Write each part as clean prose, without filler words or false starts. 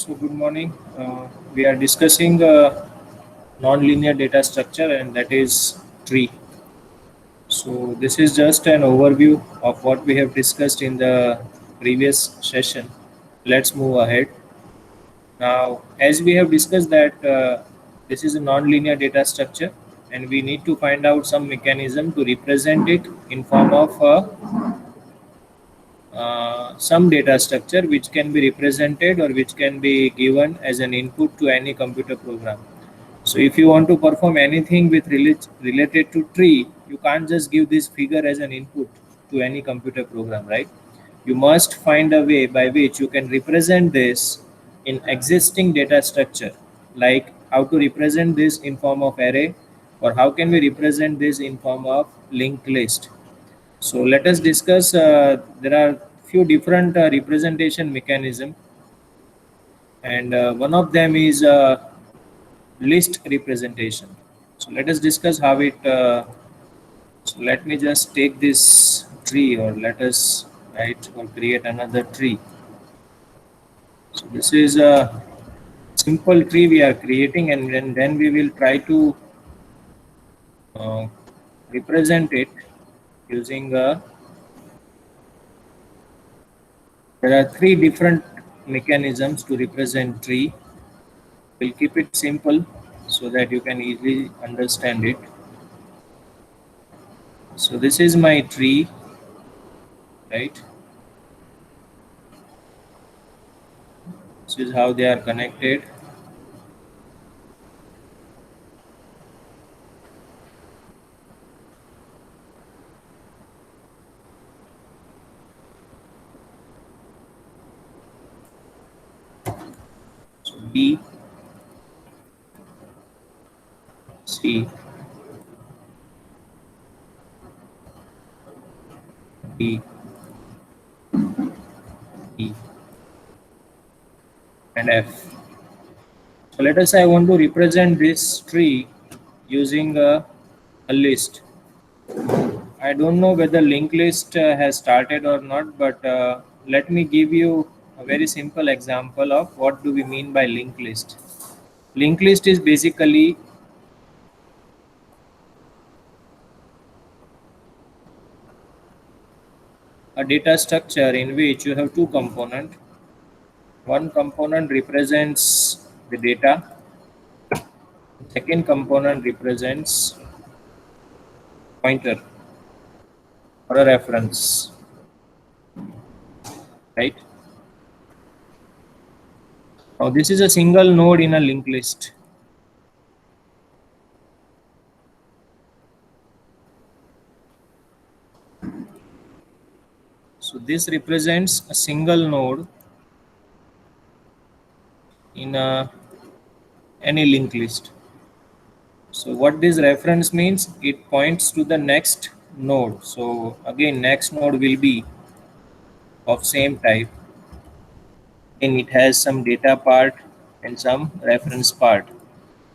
So good morning. We are discussing non-linear data structure, and that is tree. So this is just an overview of what we have discussed in the previous session. Let's move ahead. Now, as we have discussed that this is a non-linear data structure, and we need to find out some mechanism to represent it in form of some data structure which can be represented or which can be given as an input to any computer program. So if you want to perform anything with related to tree, you can't just give this figure as an input to any computer program, right? You must find a way by which you can represent this in existing data structure, like how to represent this in form of array, or how can we represent this in form of linked list. So let us discuss. There are few different representation mechanism, and one of them is list representation. So let us discuss how it. So let me just take this tree, or let us write or create another tree. So this is a simple tree we are creating, and then we will try to uh, represent it using a. There are three different mechanisms to represent tree. We'll keep it simple so that you can easily understand it. So this is my tree, right? This is how they are connected. So B, C, D, E, and F. So let us say I want to represent this tree using a list. I don't know whether linked list has started or not, but let me give you a very simple example of what do we mean by linked list. Linked list is basically a data structure in which you have two components. One component represents the data, second component represents pointer or a reference, right? Now this is a single node in a linked list. So this represents a single node in any linked list. So what this reference means, it points to the next node. So again, next node will be of same type, and it has some data part and some reference part.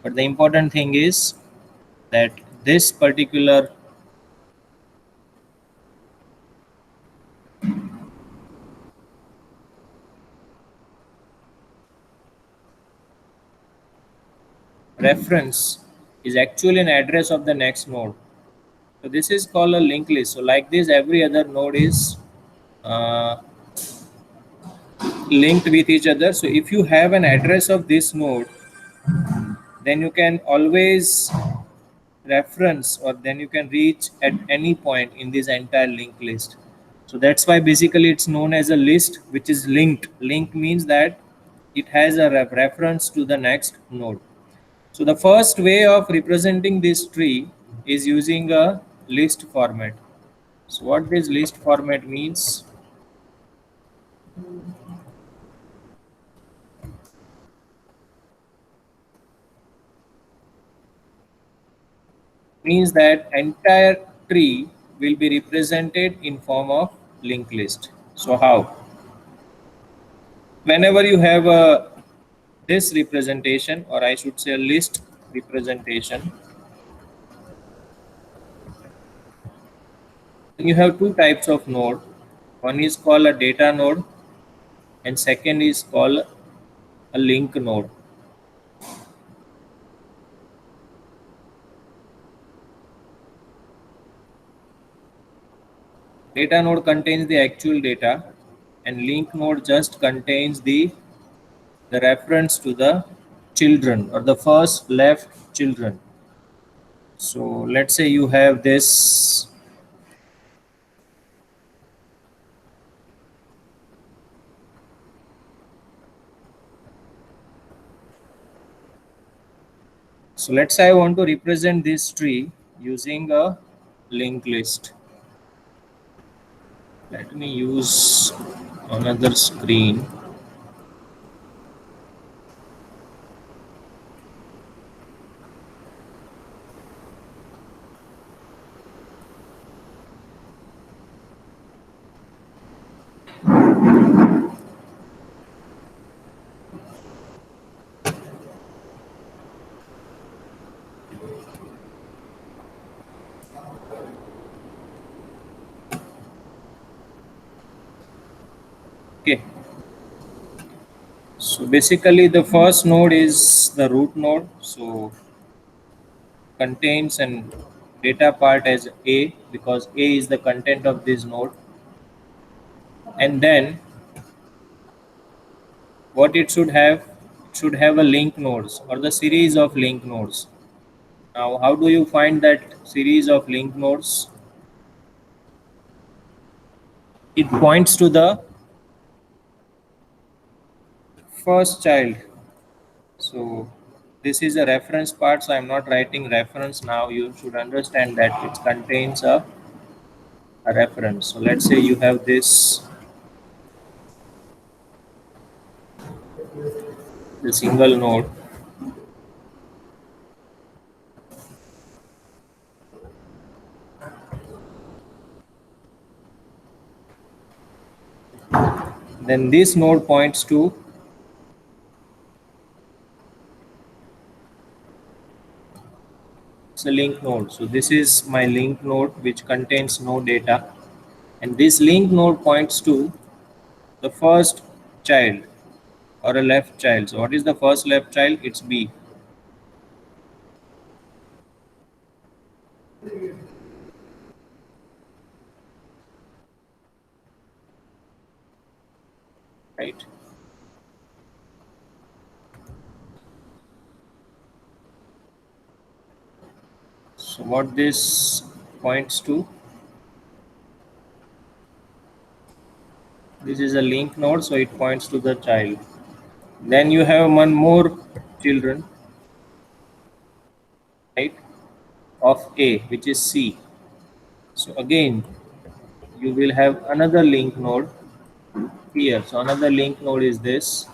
But the important thing is that this particular reference is actually an address of the next node. So this is called a linked list. So like this, every other node is uh, linked with each other. So if you have an address of this node, then you can always reference, or then you can reach at any point in this entire linked list. So that's why basically it's known as a list which is linked. Link means that it has a reference to the next node. So the first way of representing this tree is using a list format. So what this list format means, means that entire tree will be represented in form of linked list. So how? Whenever you have a this representation, or I should say a list representation, you have two types of node. One is called a data node, and second is called a link node. Data node contains the actual data, and link node just contains the reference to the children or the first left children. So let's say you have this. So let's say I want to represent this tree using a linked list. Let me use another screen. Okay. So basically the first node is the root node. So contains an data part as A because A is the content of this node. And then what it should have a link nodes or the series of link nodes. Now how do you find that series of link nodes? It points to the first child. So this is a reference part, so I'm not writing reference now. You should understand that it contains a reference. So let's say you have this the single node. Then this node points to the link node. So this is my link node which contains no data. And this link node points to the first child or a left child. So what is the first left child? It's B. Right. So what this points to, this is a link node, so it points to the child. Then you have one more children, right, of A, which is C. So again, you will have another link node here. So another link node is this,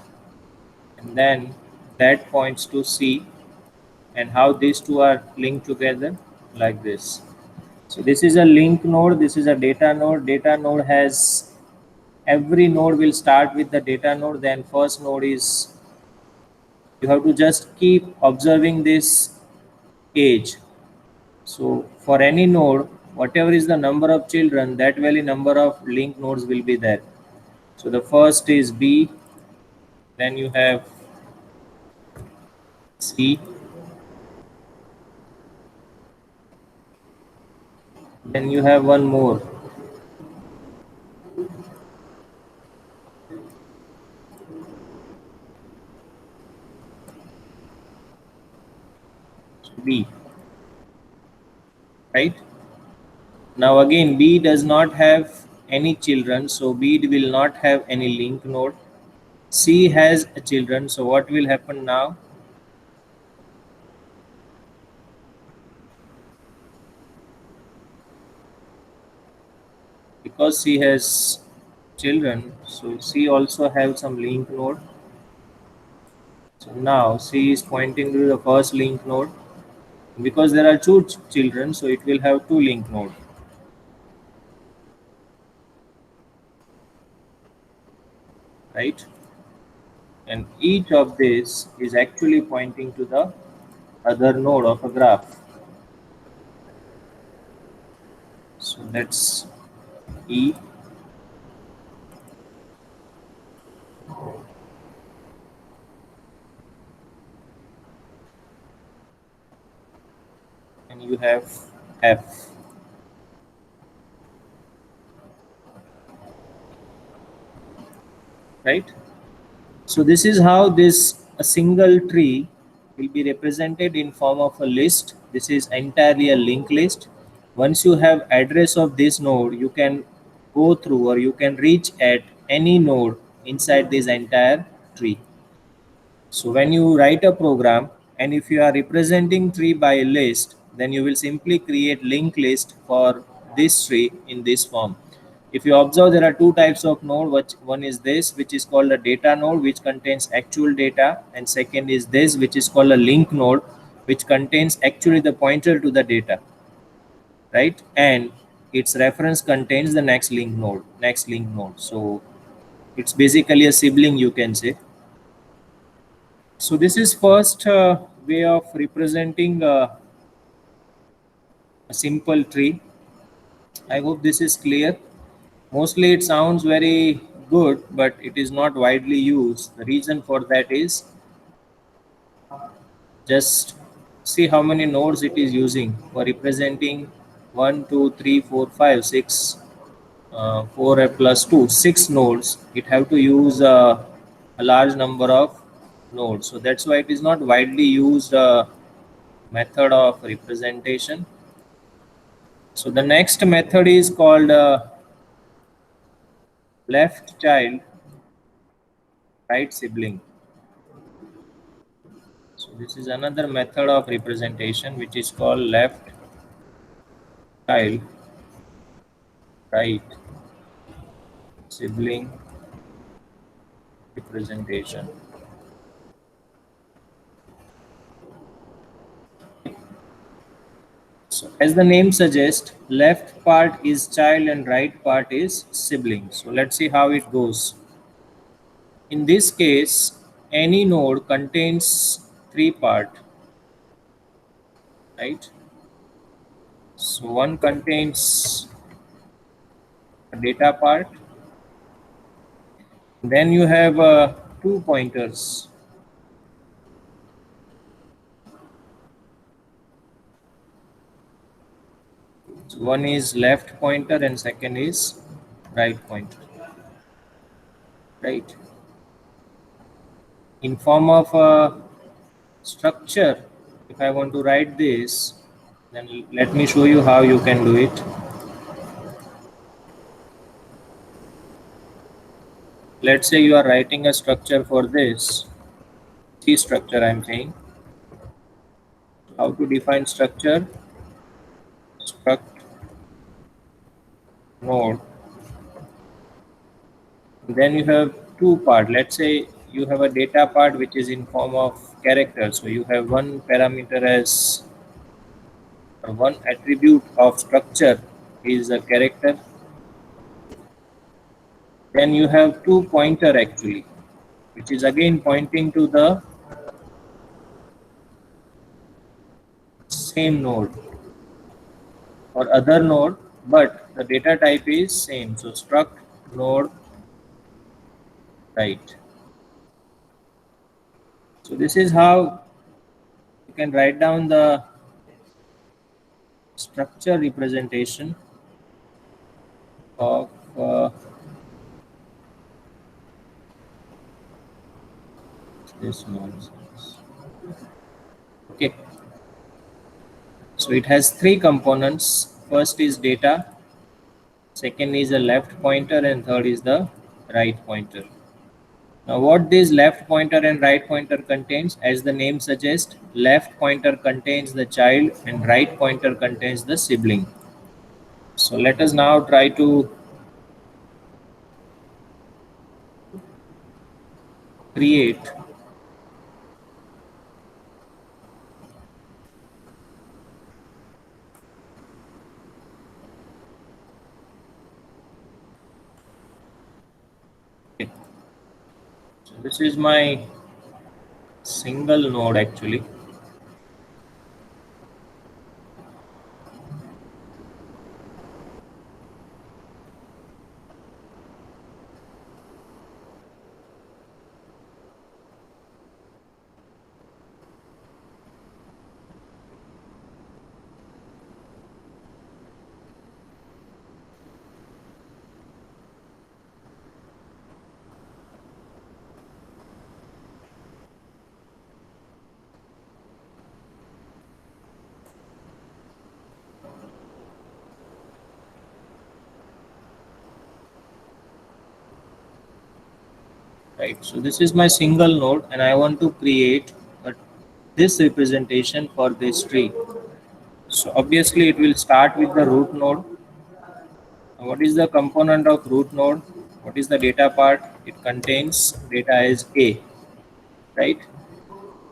and then that points to C, and how these two are linked together like this. So this is a link node, this is a data node. Data node has every node will start with the data node, then first node is you have to just keep observing this age. So for any node, whatever is the number of children, that very number of link nodes will be there. So the first is B, then you have C, then you have one more, B, right? Now again, B does not have any children, so B will not have any link node. C has a children, so what will happen now? Because C has children, so C also have some link node. So now C is pointing to the first link node. Because there are two children, so it will have two link nodes, right? And each of these is actually pointing to the other node of a graph. So that's E. you have F. Right? So this is how this a single tree will be represented in form of a list. This is entirely a linked list. Once you have address of this node, you can go through or you can reach at any node inside this entire tree. So when you write a program and if you are representing tree by a list, then you will simply create linked list for this tree in this form. If you observe, there are two types of node. Which one is this, which is called a data node, which contains actual data, and second is this, which is called a link node, which contains actually the pointer to the data, right? And its reference contains the next link node. So it's basically a sibling, you can say. So this is first way of representing a simple tree. I hope this is clear. Mostly it sounds very good, but it is not widely used. The reason for that is just see how many nodes it is using for representing 1, 2, 3, 4, 5, 6, 4 plus 2, 6 nodes. It have to use a large number of nodes. So that's why it is not widely used method of representation. So the next method is called left child, right sibling. So this is another method of representation which is called left child, right sibling representation. So as the name suggests, left part is child and right part is sibling. So let's see how it goes. In this case, any node contains three parts, right? So one contains a data part. Then you have two pointers. So one is left pointer and second is right pointer, right? In form of a structure, if I want to write this, then let me show you how you can do it. Let's say you are writing a structure for this C structure. I'm saying how to define structure. Struct node. Then you have two part. Let's say you have a data part which is in form of character. So you have one parameter as one attribute of structure is a character. Then you have two pointer actually, which is again pointing to the same node or other node, but the data type is same. So struct node right. So this is how you can write down the structure representation of this nonsense. Okay. So it has three components. First is data, second is the left pointer, and third is the right pointer. Now what this left pointer and right pointer contains, as the name suggests, left pointer contains the child and right pointer contains the sibling. So let us now try to create it. So this is my single node actually. right? So this is my single node and I want to create a, this representation for this tree. So obviously it will start with the root node. What is the component of root node? What is the data part? It contains data as A, right?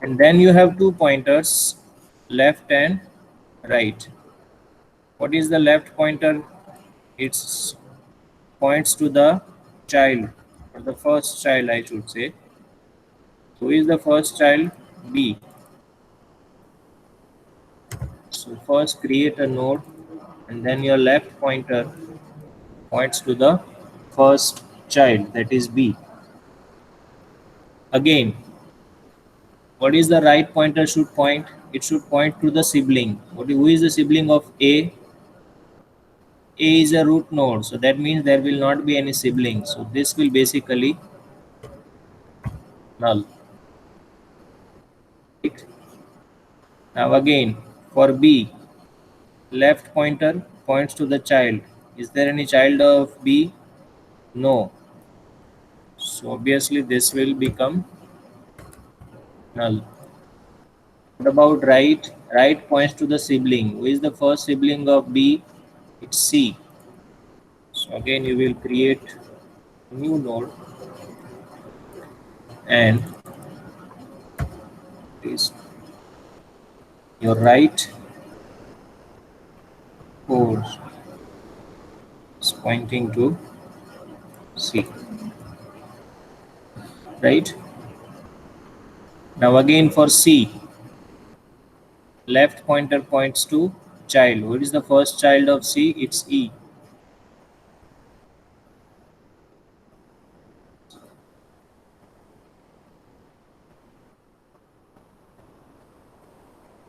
And then you have two pointers, left and right. What is the left pointer? It points to the child, or the first child I should say. Who is the first child? B. So first create a node and then your left pointer points to the first child, that is B. Again, what is the right pointer should point? It should point to the sibling. Who is the sibling of A? A is a root node, so that means there will not be any sibling. So this will basically null. Right? Now again, for B, left pointer points to the child. Is there any child of B? No. So obviously this will become null. What about right? Right points to the sibling. Who is the first sibling of B? It's C. So again you will create a new node and is your right core is pointing to C. Right? Now again for C, left pointer points to child. What is the first child of C? It's E.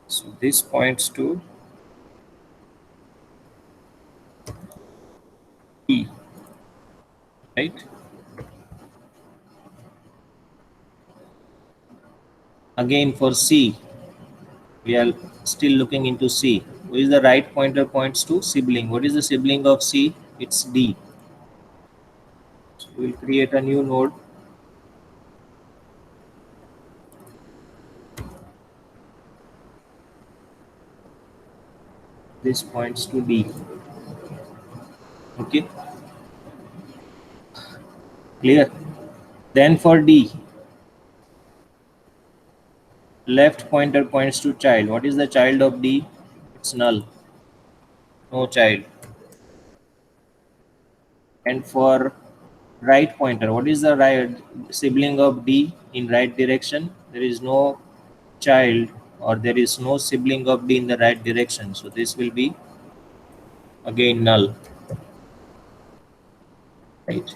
So this points to E, right? Again for C, we are still looking into C. Who is the right pointer points to sibling? What is the sibling of C? It's D. So we will create a new node. This points to D. Okay, clear? Then for D, left pointer points to child. What is the child of D? It's null. No child. And for right pointer, what is the right sibling of D in right direction? There is no child or there is no sibling of D in the right direction. So this will be again null. Right.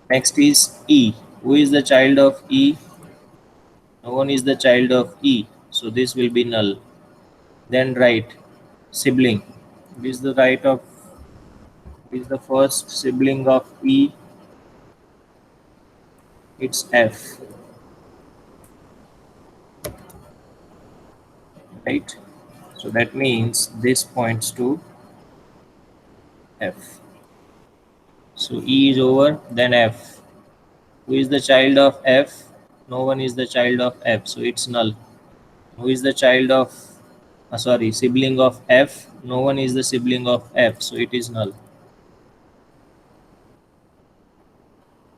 Next is E. Who is the child of E? No one is the child of E. So this will be null. Then right sibling. This is the right of is the first sibling of E. It's F. Right. So that means this points to F. So E is over, then F. Who is the child of F? No one is the child of F, so it's null. Who is the child of, sorry, sibling of F? No one is the sibling of F, so it is null.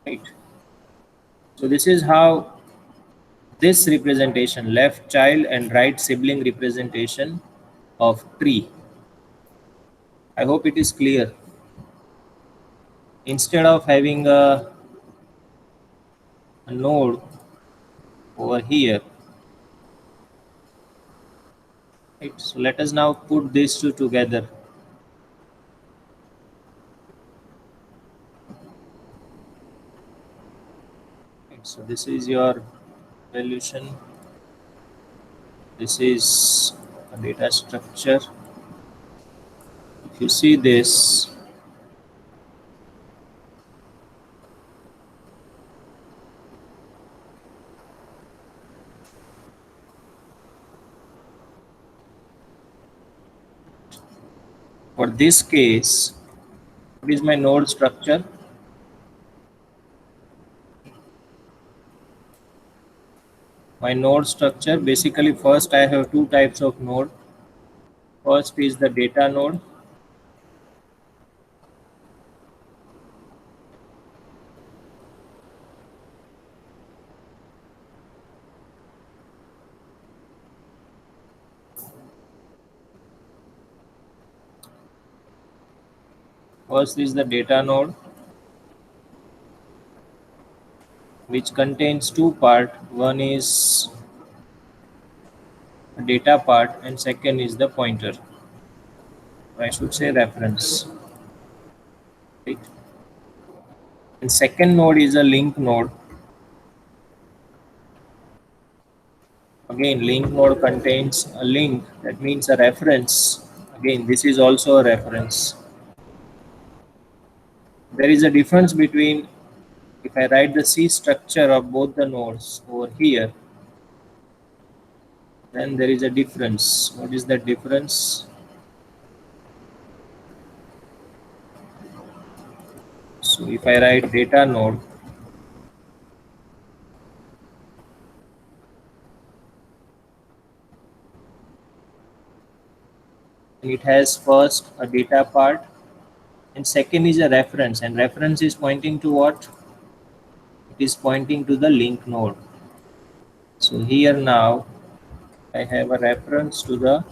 Right. So this is how this representation, left child and right sibling representation of tree. I hope it is clear. Instead of having a node over here, right? So let us now put these two together. Right, so this is your evaluation. This is a data structure. If you see this, for this case, what is my node structure? My node structure, basically first I have two types of node. First is the data node. First is the data node, which contains two parts. One is a data part and second is the pointer. I should say reference. Right? And second node is a link node. Again, link node contains a link, that means a reference. Again, this is also a reference. There is a difference between, if I write the C structure of both the nodes over here, then there is a difference. What is the difference? So if I write data node, it has first a data part and second is a reference, and reference is pointing to what? It is pointing to the link node. So here now I have a reference to the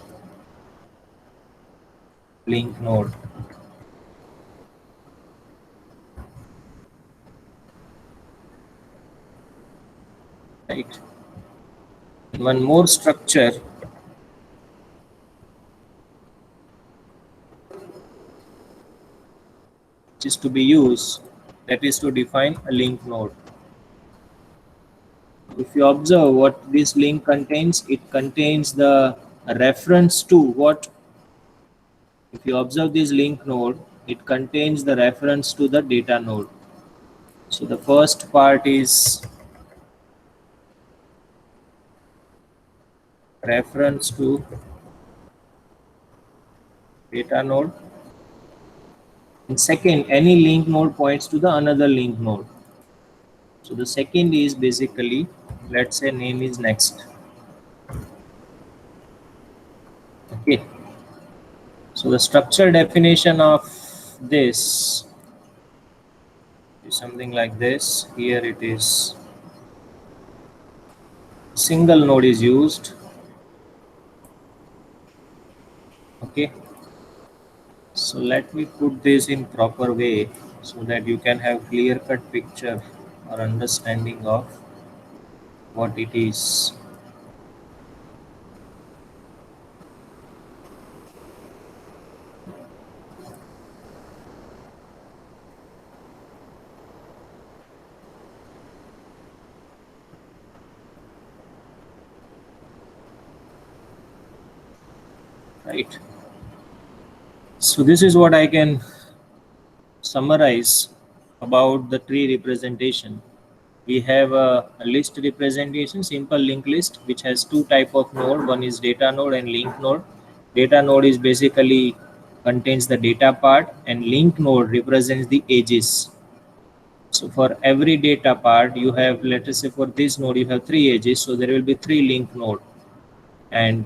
link node. Right. One more structure which is to be used, that is to define a link node. If you observe what this link contains, it contains the reference to what? If you observe this link node, it contains the reference to the data node. So the first part is reference to data node, and second, any link node points to the another link node. So the second is basically, let's say name is next. Okay. So the structure definition of this is something like this. Here it is, single node is used. Okay. So let me put this in proper way so that you can have clear cut picture or understanding of what it is. Right. So this is what I can summarize about the tree representation. We have a list representation, simple linked list, which has two type of node. One is data node and link node. Data node is basically contains the data part, and link node represents the edges. So for every data part, you have, let us say for this node, you have three edges. So there will be three link node, and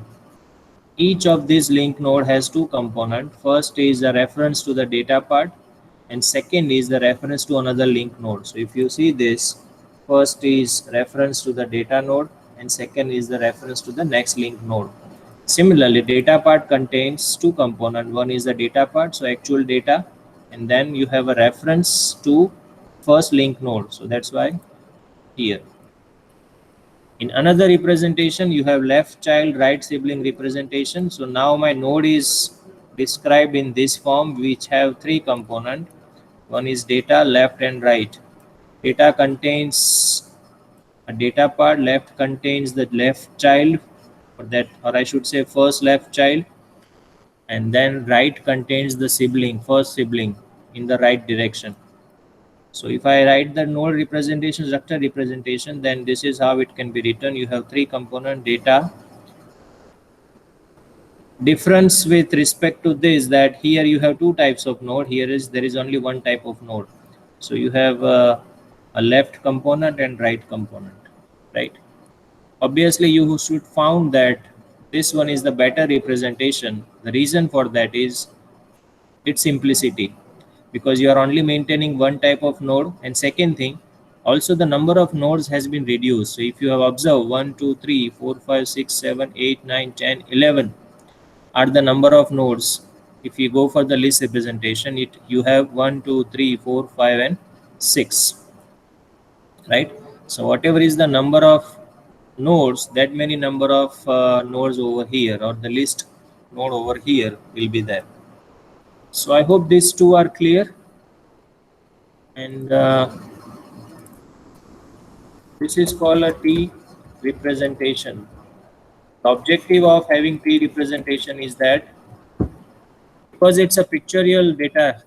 each of these link node has two components. First is a reference to the data part, and second is the reference to another link node. So if you see this, first is reference to the data node and second is the reference to the next link node. Similarly, data part contains two components. One is the data part, so actual data, and then you have a reference to first link node. So that's why here. In another representation, you have left child, right sibling representation. So now my node is described in this form, which have three components. One is data, left and right. Data contains a data part, left contains the left child, or I should say first left child, and then right contains the sibling, first sibling in the right direction. So if I write the node representation, structure representation, then this is how it can be written. You have three component data. Difference with respect to this, that here you have two types of node. There is only one type of node. So you have a left component and right component, right? obviously you should found that this one is the better representation. The reason for that is its simplicity, because you are only maintaining one type of node. And second thing, also the number of nodes has been reduced. So if you have observed 1 2 3 4 5 6 7 8 9 10 11 are the number of nodes. If you go for the list representation, it you have 1 2 3 4 5 and 6, right? So whatever is the number of nodes, that many number of nodes over here, or the list node over here will be there. So I hope these two are clear. And this is called a T representation. The objective of having T representation is that because it's a pictorial data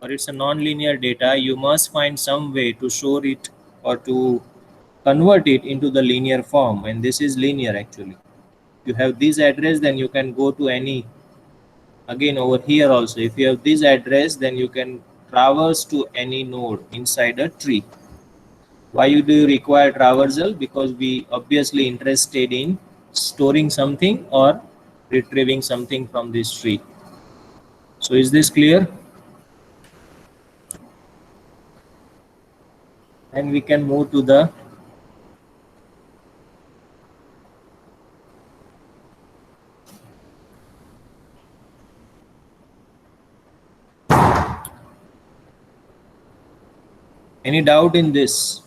or it's a non-linear data, you must find some way to show it or to convert it into the linear form. And this is linear actually. You have this address, then you can go to any, again over here also, if you have this address, then you can traverse to any node inside a tree. Why do you require traversal? Because we obviously interested in storing something or retrieving something from this tree. So is this clear? And we can move to the any doubt in this?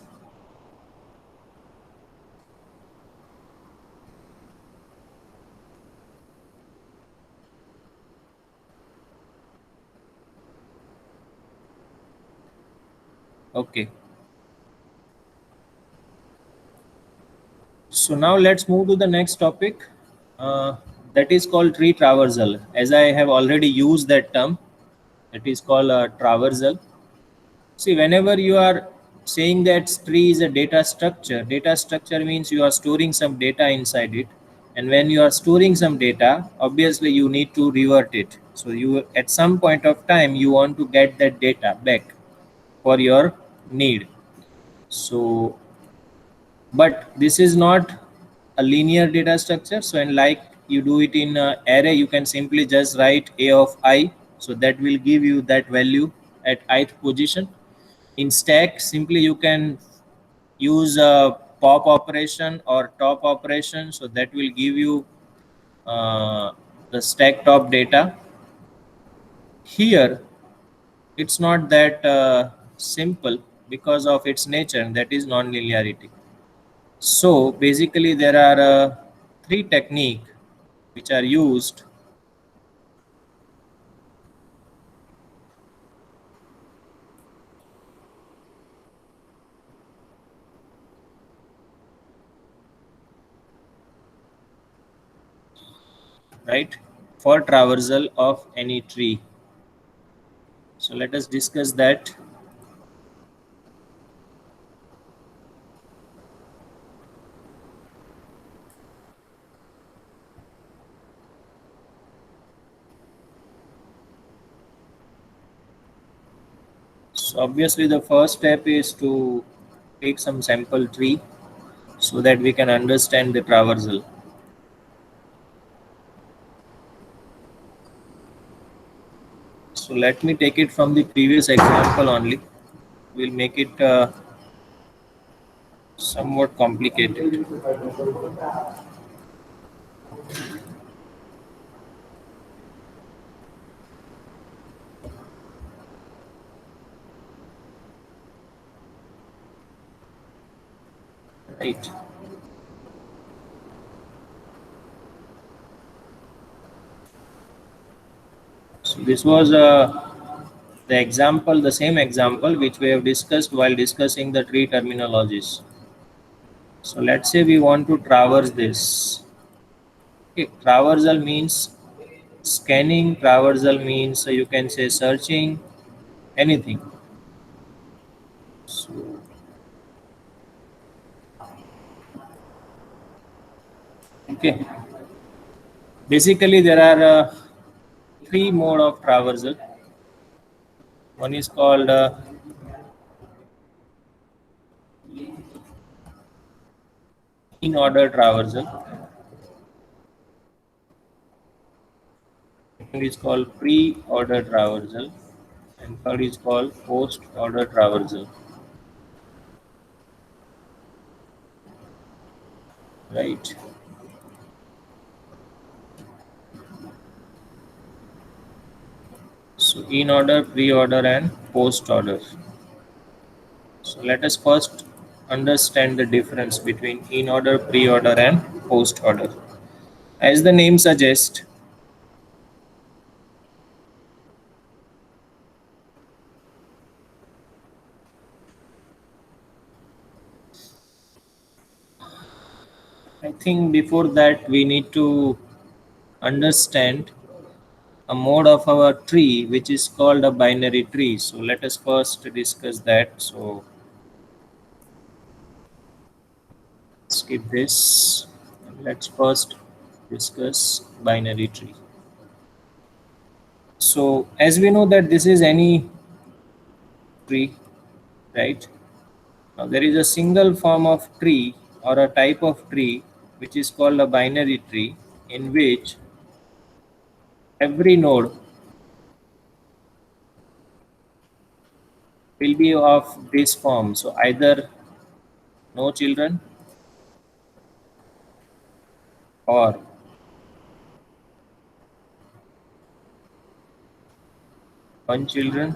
Okay. So now let's move to the next topic. That is called tree traversal. As I have already used that term, it is called a traversal. See, whenever you are saying that tree is a data structure means you are storing some data inside it. And when you are storing some data, obviously you need to revert it. So you, at some point of time, you want to get that data back for your need. So, but this is not a linear data structure. So, and like you do it in array, you can simply just write a of I. So that will give you that value at ith position. In stack, simply you can use a pop operation or top operation. So that will give you the stack top data. Here, it's not that simple because of its nature, that is non-linearity. So basically there are three techniques which are used. Right, for traversal of any tree. So let us discuss that. So obviously the first step is to take some sample tree so that we can understand the traversal. So let me take it from the previous example only. We'll make it somewhat complicated. Right. So this was the example, the same example which we have discussed while discussing the tree terminologies. So let's say we want to traverse this. Okay, traversal means scanning, traversal means you can say searching, anything. So, okay, basically there are three mode of traversal. One is called in order traversal. Second is called pre-order traversal, and third is called post-order traversal. Right. So in order, pre-order, and post-order. So let us first understand the difference between in order, pre-order, and post-order. As the name suggests, I think before that we need to understand a mode of our tree which is called a binary tree. So let us first discuss that. So skip this. Let's first discuss binary tree. So as we know that this is any tree, right? Now there is a single form of tree or a type of tree which is called a binary tree, in which every node will be of this form. So either no children or one children,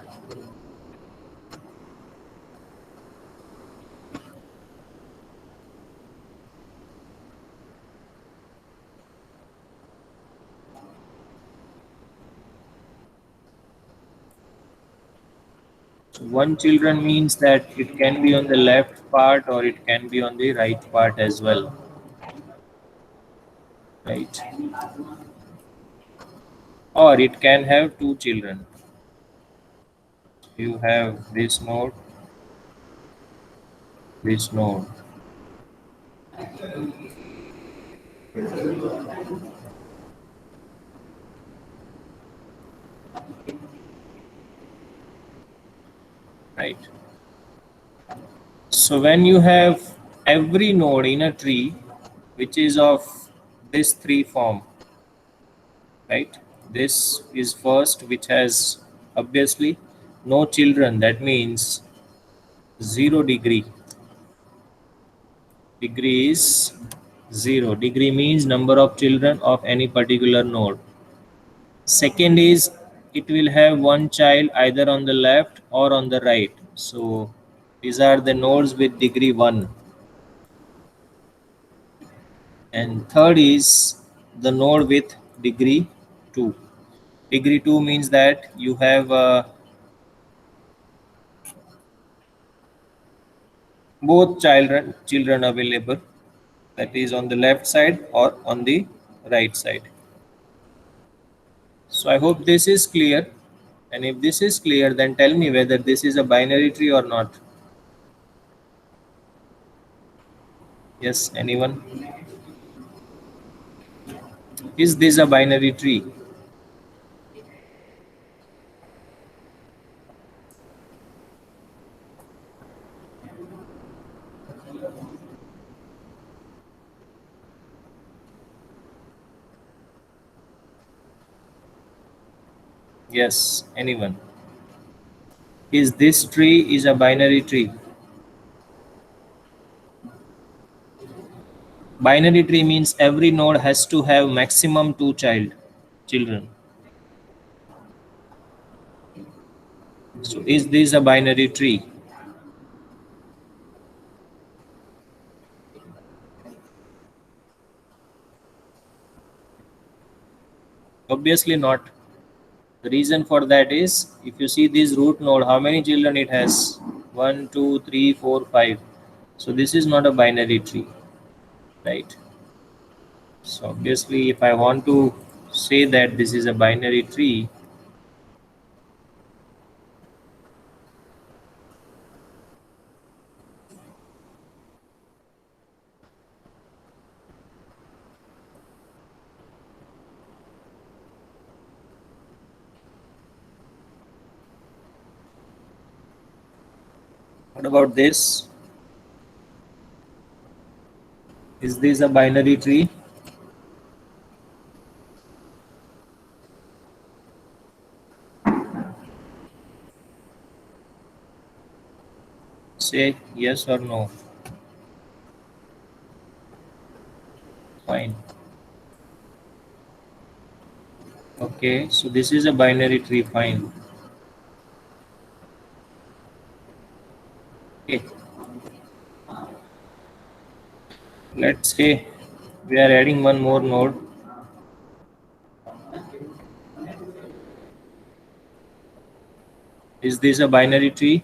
so one children means that it can be on the left part or it can be on the right part as well, right? Or it can have two children. You have this node, right? So when you have every node in a tree which is of this three form, right? This is first, which has obviously no children. That means 0 degree. Degree is 0. Degree means number of children of any particular node. Second is it will have one child either on the left or on the right. So these are the nodes with degree 1. And third is the node with degree 2. Degree 2 means that you have both children available, that is on the left side or on the right side. So I hope this is clear, and if this is clear, then tell me whether this is a binary tree or not. Yes, anyone? Is this a binary tree? Yes, anyone? Is this tree is a binary tree? Binary tree means every node has to have maximum two children. So is this a binary tree? Obviously not. The reason for that is, if you see this root node, how many children it has? One, 2, 3, 4, 5. So this is not a binary tree, right? So obviously, if I want to say that this is a binary tree, what about this? Is this a binary tree? Say yes or no. Fine. Okay, so this is a binary tree. Fine. Okay. Let's say we are adding one more node. Is this a binary tree?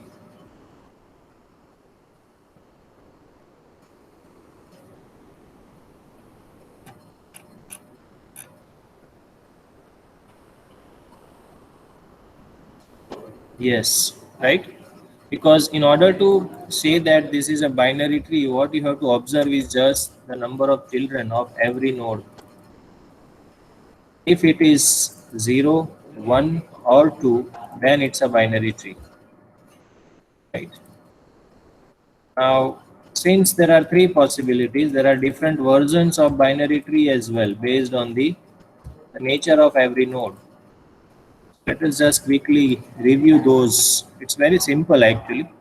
Yes, right? Because in order to say that this is a binary tree, what you have to observe is just the number of children of every node. If it is 0, 1 or 2, then it's a binary tree, right? Now, since there are three possibilities, there are different versions of binary tree as well based on the nature of every node. Let us just quickly review those. It's very simple actually.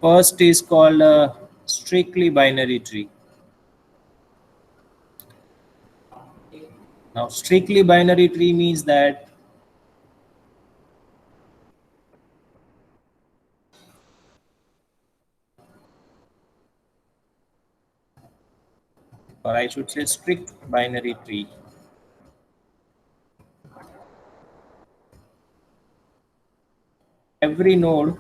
First is called a strictly binary tree. Now, strictly binary tree means that or I should say strict binary tree. Every node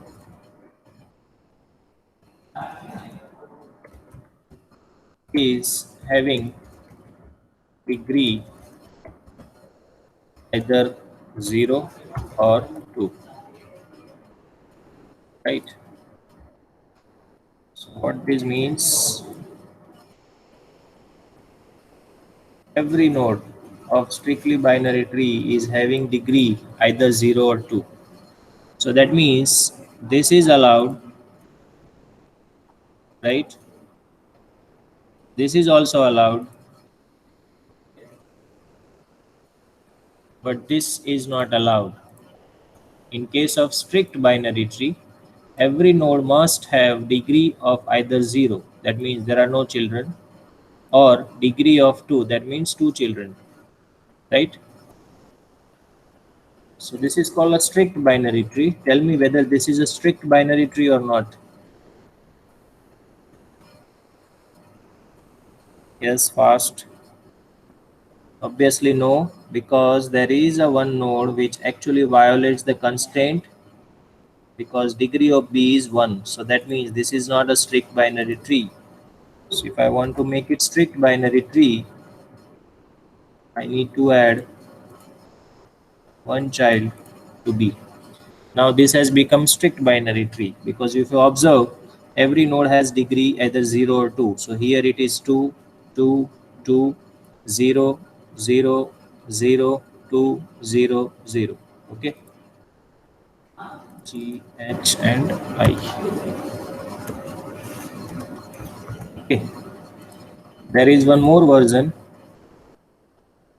is having degree either 0 or 2, right? So what this means, every node of strictly binary tree is having degree either 0 or 2. So that means this is allowed, right? This is also allowed, but this is not allowed. In case of strict binary tree, every node must have degree of either 0, that means there are no children, or degree of 2, that means 2 children, right? So this is called a strict binary tree. Tell me whether this is a strict binary tree or not. Yes, fast. Obviously no, because there is a one node which actually violates the constraint because degree of b is 1. So that means this is not a strict binary tree. So if I want to make it strict binary tree, I need to add one child to b. Now this has become strict binary tree because if you observe, every node has degree either 0 or 2. So here it is 2, 2, 2, 0, 0, 0, 2, 0, 0. Okay. G, H and I. Okay. There is one more version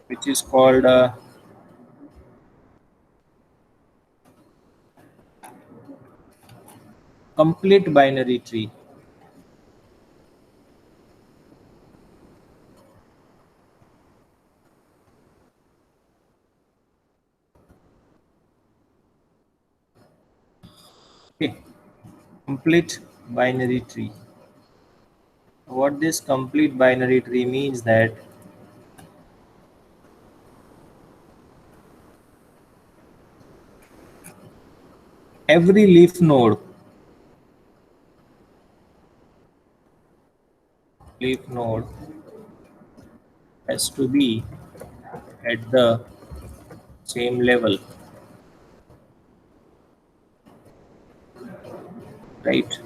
which is called complete binary tree. Okay. Complete binary tree. What this complete binary tree means that every leaf node has to be at the same level, right?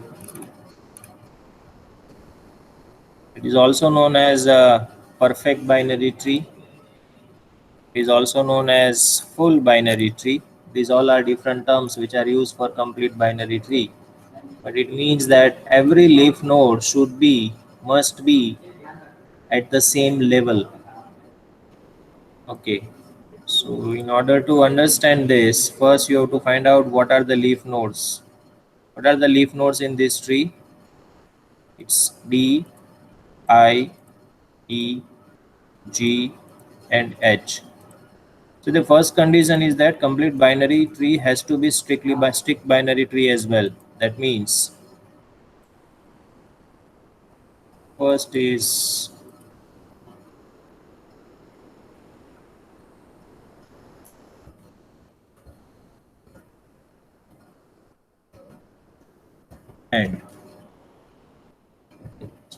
It is also known as a perfect binary tree. It is also known as full binary tree. These all are different terms which are used for complete binary tree. But it means that every leaf node should be must be at the same level. Okay, so in order to understand this, first you have to find out what are the leaf nodes. What are the leaf nodes in this tree? It's D, I, E, G, and H. So the first condition is that complete binary tree has to be strictly by strict binary tree as well. That means first is AND.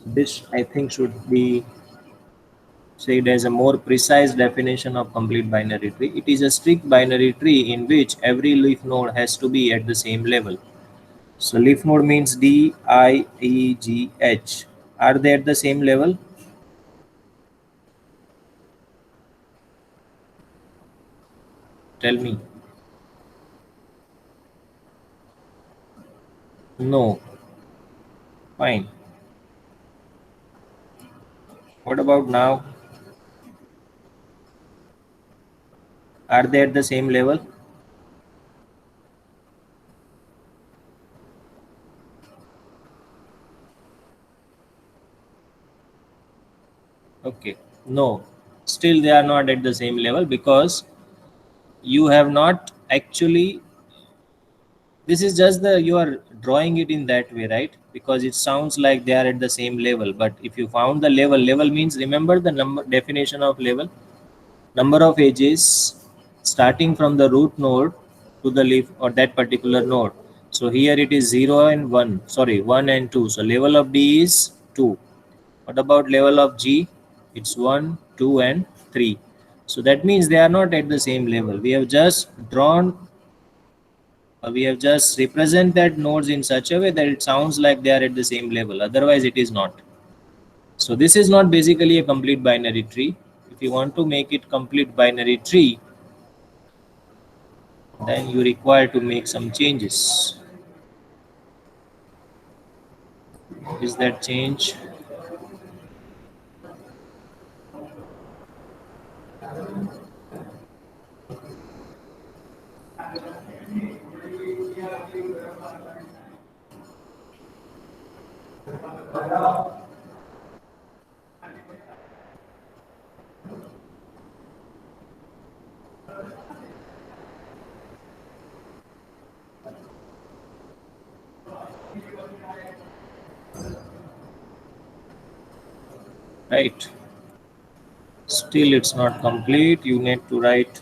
This I think should be said as a more precise definition of complete binary tree. It is a strict binary tree in which every leaf node has to be at the same level. So leaf node means D, I, E, G, H. Are they at the same level? Tell me. No. Fine. What about now? Are they at the same level? Okay. No. Still they are not at the same level because you have not actually, this is just the you are drawing it in that way, right? Because it sounds like they are at the same level, but if you found the level means, remember the number definition of level, number of edges starting from the root node to the leaf or that particular node. So here it is 0 and 1, sorry, 1 and 2. So level of D is 2. What about level of G? It's 1, 2 and 3. So that means they are not at the same level. We have just drawn, we have just represented nodes in such a way that it sounds like they are at the same level. Otherwise it is not. So this is not basically a complete binary tree. If you want to make it complete binary tree, then you require to make some changes. Is that change? Right. Still it's not complete. You need to write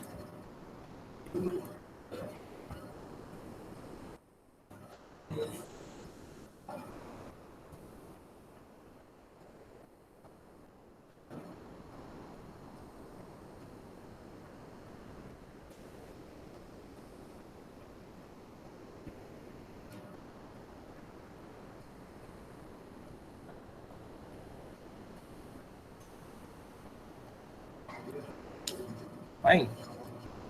fine.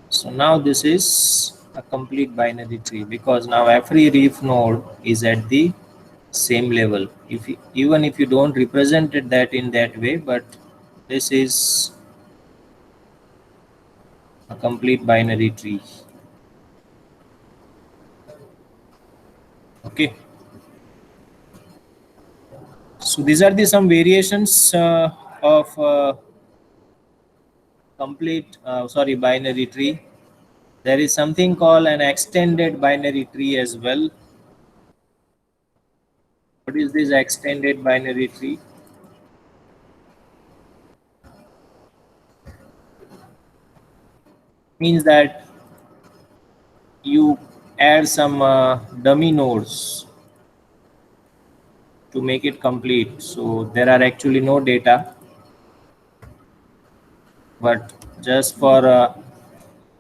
So now this is a complete binary tree because now every leaf node is at the same level. If you, even if you don't represent it that in that way, but this is a complete binary tree. Okay. So these are the some variations of complete sorry binary tree. There is something called an extended binary tree as well. What is this extended binary tree? Means that you add some dummy nodes to make it complete. So there are actually no data, but just for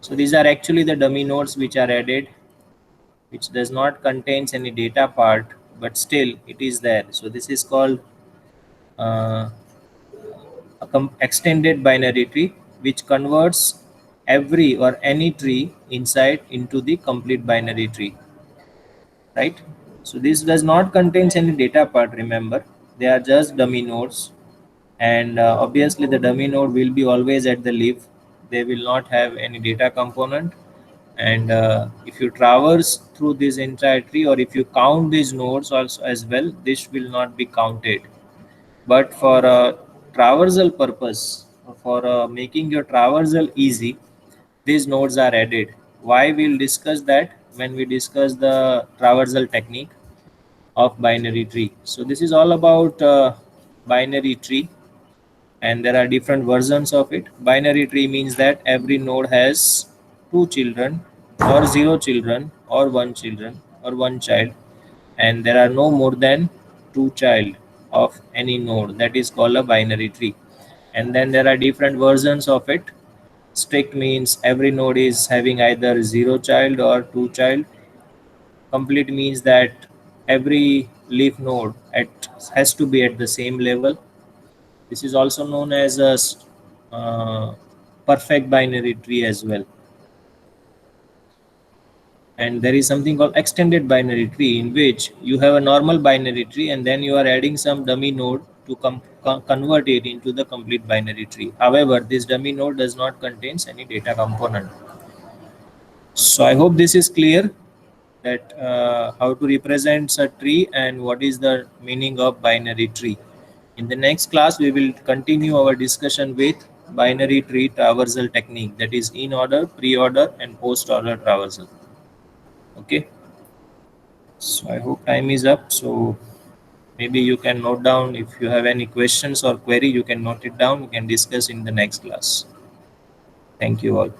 so these are actually the dummy nodes which are added, which does not contains any data part, but still it is there. So this is called uh, extended binary tree, which converts every or any tree inside into the complete binary tree, right? So this does not contains any data part, remember, They are just dummy nodes, and obviously the dummy node will be always at the leaf. They will not have any data component. And if you traverse through this entire tree, or if you count these nodes also as well, this will not be counted. But for a traversal purpose, for making your traversal easy, these nodes are added. Why? We'll discuss that when we discuss the traversal technique of binary tree. So this is all about binary tree, and there are different versions of it. Binary tree means that every node has two children, or zero children, or one children, or one child, and there are no more than two child of any node. That is called a binary tree. And then there are different versions of it. Strict means every node is having either zero child or two child. Complete means that every leaf node has to be at the same level. This is also known as a uh, perfect binary tree as well. And there is something called extended binary tree, in which you have a normal binary tree and then you are adding some dummy node to convert it into the complete binary tree. However, this dummy node does not contains any data component. So I hope this is clear, that how to represent a tree and what is the meaning of binary tree. In the next class, we will continue our discussion with binary tree traversal technique, that is in order, pre-order, and post-order traversal. Okay. So I hope time is up. So maybe you can note down, if you have any questions or query, you can note it down. We can discuss in the next class. Thank you all.